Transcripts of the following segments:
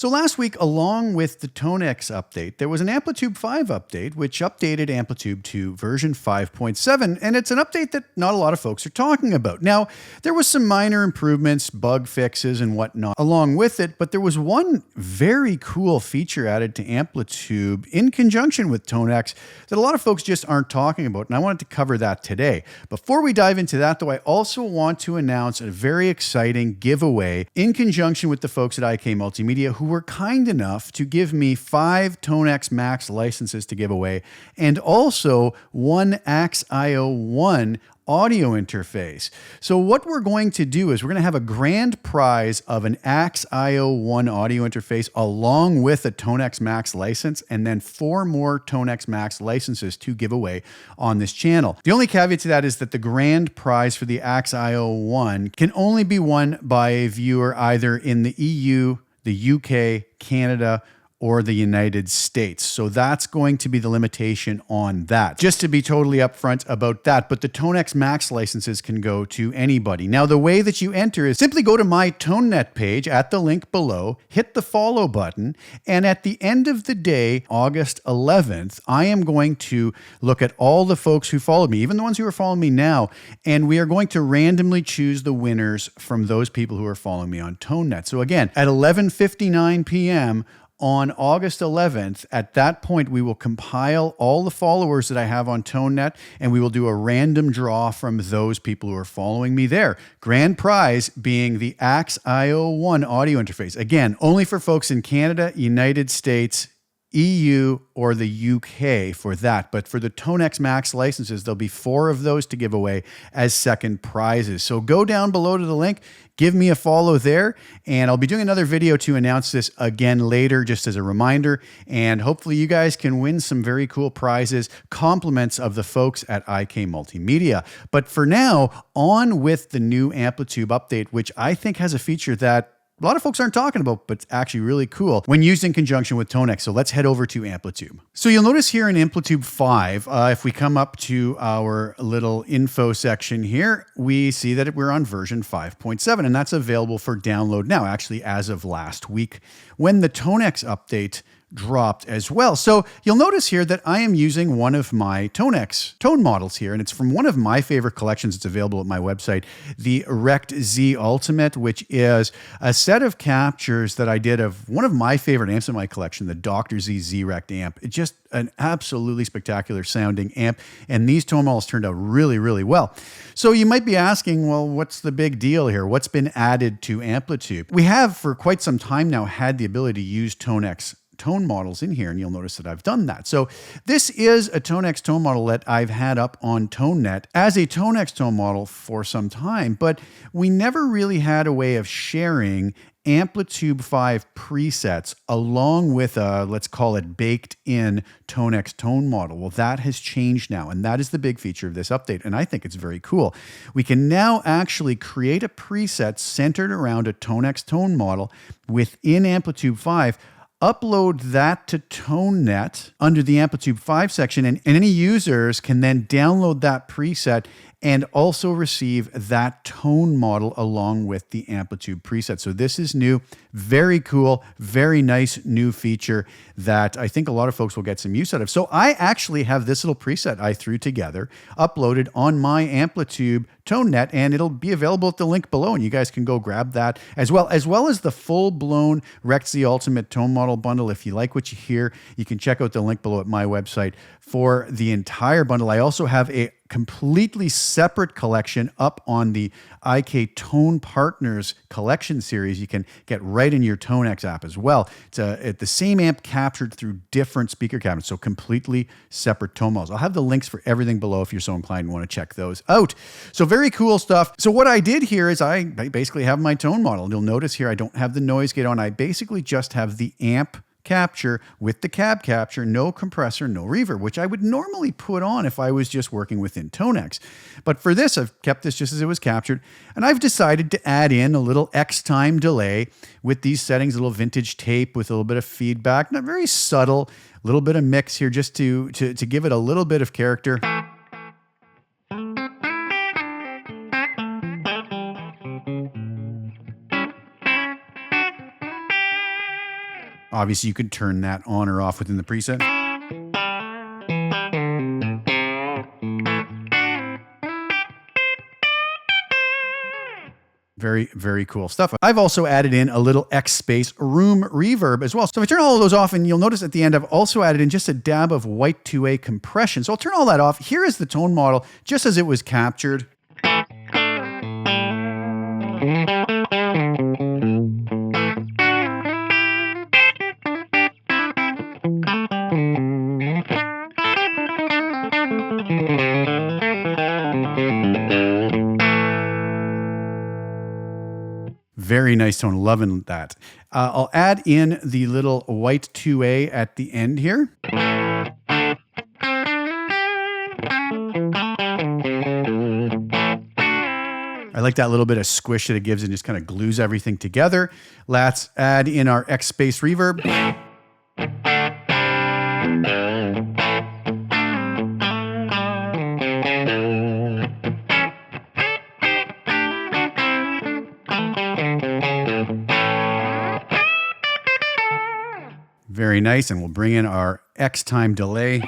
So last week, along with the Tonex update, there was an Amplitube 5 update, which updated Amplitube to version 5.7, and it's an update that not a lot of folks are talking about. Now, there was some minor improvements, bug fixes, and whatnot along with it, but there was one very cool feature added to Amplitube in conjunction with Tonex that a lot of folks just aren't talking about, and I wanted to cover that today. Before we dive into that, though, I also want to announce a very exciting giveaway in conjunction with the folks at IK Multimedia who were kind enough to give me 5 Tonex Max licenses to give away and also one AXIO1 audio interface. So what we're going to do is we're going to have a grand prize of an AXIO1 audio interface along with a Tonex Max license and then 4 more Tonex Max licenses to give away on this channel. The only caveat to that is that the grand prize for the AXIO1 can only be won by a viewer either in the EU, the UK, Canada, or the United States. So that's going to be the limitation on that. Just to be totally upfront about that, but the Tonex Max licenses can go to anybody. Now, the way that you enter is simply go to my ToneNet page at the link below, hit the follow button, and at the end of the day, August 11th, I am going to look at all the folks who followed me, even the ones who are following me now, and we are going to randomly choose the winners from those people who are following me on ToneNet. So again, at 11:59 p.m., on August 11th, at that point, we will compile all the followers that I have on ToneNet, and we will do a random draw from those people who are following me there. Grand prize being the AXIO1 audio interface. Again, only for folks in Canada, United States, EU, or the UK for that. But for the Tonex Max licenses, there'll be 4 of those to give away as second prizes. So go down below to the link, give me a follow there, and I'll be doing another video to announce this again later, just as a reminder. And hopefully you guys can win some very cool prizes, compliments of the folks at IK Multimedia. But for now, on with the new Amplitube update, which I think has a feature that a lot of folks aren't talking about, but it's actually really cool when used in conjunction with Tonex. So let's head over to Amplitube. So you'll notice here in Amplitube 5, if we come up to our little info section here, we see that we're on version 5.7, and that's available for download now, actually as of last week, when the Tonex update dropped as well. So you'll notice here that I am using one of my Tonex tone models here, and it's from one of my favorite collections. It's available at my website, the Rect Z Ultimate, which is a set of captures that I did of one of my favorite amps in my collection, the Dr. Z Z-Rect amp. It's just an absolutely spectacular sounding amp, and these tone models turned out really, really well. So you might be asking, well, what's the big deal here? What's been added to Amplitube? We have for quite some time now had the ability to use Tonex tone models in here, and you'll notice that I've done that. So this is a Tonex tone model that I've had up on ToneNet as a Tonex tone model for some time, but we never really had a way of sharing Amplitube 5 presets along with a, let's call it, baked-in Tonex tone model. Well, that has changed now, and that is the big feature of this update, and I think it's very cool. We can now actually create a preset centered around a Tonex tone model within Amplitube 5, upload that to ToneNet under the Amplitube 5 section, and any users can then download that preset and also receive that tone model along with the Amplitube preset. So this is new, very cool, very nice new feature that I think a lot of folks will get some use out of. So I actually have this little preset I threw together, uploaded on my Amplitube ToneNet, and it'll be available at the link below, and you guys can go grab that as well as the full-blown Rect Z Ultimate tone model bundle. If you like what you hear, you can check out the link below at my website for the entire bundle. I also have a completely separate collection up on the IK Tone Partners collection series. You can get right in your Tonex app as well. It's the same amp captured through different speaker cabinets, so completely separate tone models. I'll have the links for everything below if you're so inclined and want to check those out. So very cool stuff. So what I did here is I basically have my tone model. You'll notice here I don't have the noise gate on. I basically just have the amp capture with the cab capture, no compressor, no reverb, which I would normally put on if I was just working within Tonex. But for this, I've kept this just as it was captured, and I've decided to add in a little X time delay with these settings, a little vintage tape with a little bit of feedback, not very subtle, a little bit of mix here just to give it a little bit of character. Obviously, you could turn that on or off within the preset. Very, very cool stuff. I've also added in a little X Space room reverb as well. So if I turn all of those off, and you'll notice at the end, I've also added in just a dab of white 2A compression. So I'll turn all that off. Here is the tone model, just as it was captured. Very nice tone, loving that. I'll add in the little white 2A at the end here. I like that little bit of squish that it gives and just kind of glues everything together. Let's add in our X Space reverb. Very nice, and we'll bring in our X time delay.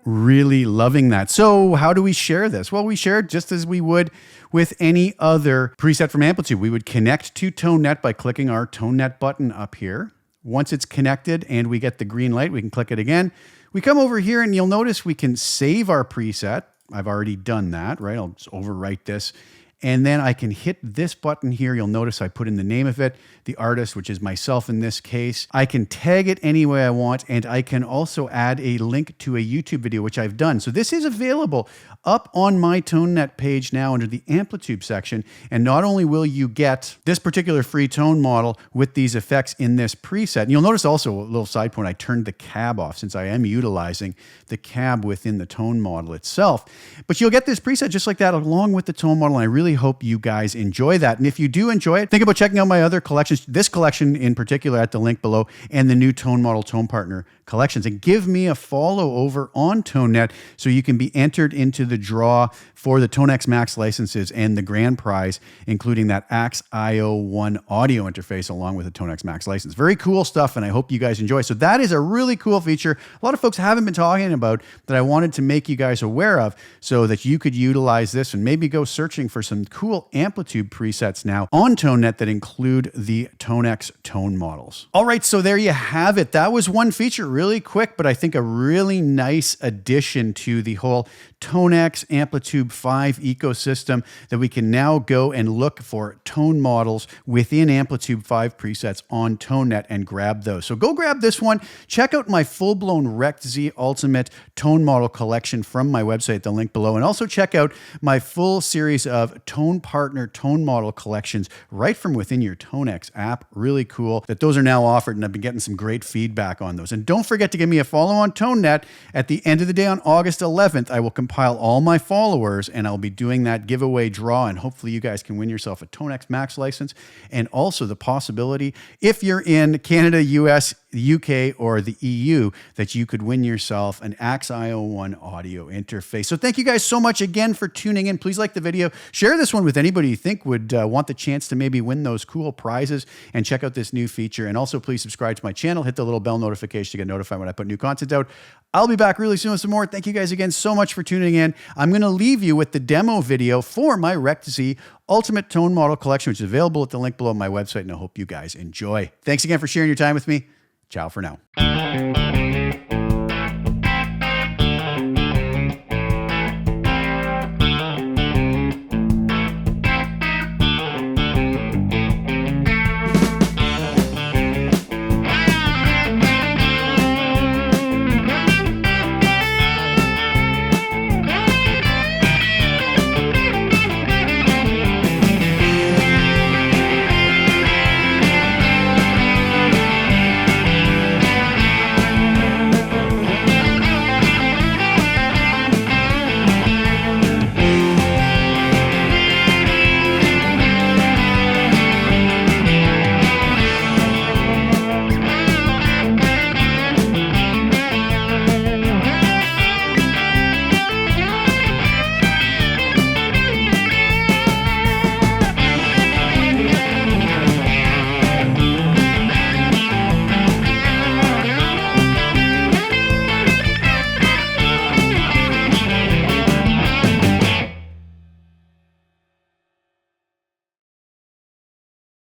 Really loving that. So how do we share this? Well, we share it just as we would with any other preset from Amplitube. We would connect to ToneNet by clicking our ToneNet button up here. Once it's connected and we get the green light, we can click it again. We come over here and you'll notice we can save our preset. I've already done that, right? I'll just overwrite this. And then I can hit this button here. You'll notice I put in the name of it, the artist, which is myself in this case. I can tag it any way I want, and I can also add a link to a YouTube video, which I've done. So this is available up on my ToneNet page now under the Amplitube section. And not only will you get this particular free tone model with these effects in this preset, and you'll notice also a little side point, I turned the cab off since I am utilizing the cab within the tone model itself. But you'll get this preset just like that along with the tone model, and I really hope you guys enjoy that. And if you do enjoy it, think about checking out my other collections, this collection in particular at the link below, and the new Tone Model Tone Partner collections. And give me a follow over on ToneNet so you can be entered into the draw for the ToneX Max licenses and the grand prize, including that AX-IO1 audio interface along with the ToneX Max license. Very cool stuff, and I hope you guys enjoy. So that is a really cool feature a lot of folks haven't been talking about that I wanted to make you guys aware of so that you could utilize this and maybe go searching for some cool Amplitube presets now on ToneNet that include the ToneX tone models. All right, so there you have it. That was one feature, really quick, but I think a really nice addition to the whole ToneX Amplitube 5 ecosystem, that we can now go and look for tone models within Amplitube 5 presets on ToneNet and grab those. So go grab this one. Check out my full-blown Rect Z Ultimate tone model collection from my website, the link below, and also check out my full series of Tone Partner tone model collections right from within your ToneX app. Really cool that those are now offered, and I've been getting some great feedback on those. And don't forget to give me a follow on ToneNet. At the end of the day on August 11th, I will compile all my followers, and I'll be doing that giveaway draw, and hopefully you guys can win yourself a ToneX Max license, and also the possibility, if you're in Canada, US, the UK, or the EU, that you could win yourself an AX-IO1 audio interface. So thank you guys so much again for tuning in. Please like the video. Share this one with anybody you think would want the chance to maybe win those cool prizes, and check out this new feature. And also please subscribe to my channel. Hit the little bell notification to get notified when I put new content out. I'll be back really soon with some more. Thank you guys again so much for tuning in. I'm going to leave you with the demo video for my Rect Z Ultimate Tone Model Collection, which is available at the link below on my website, and I hope you guys enjoy. Thanks again for sharing your time with me. Ciao for now.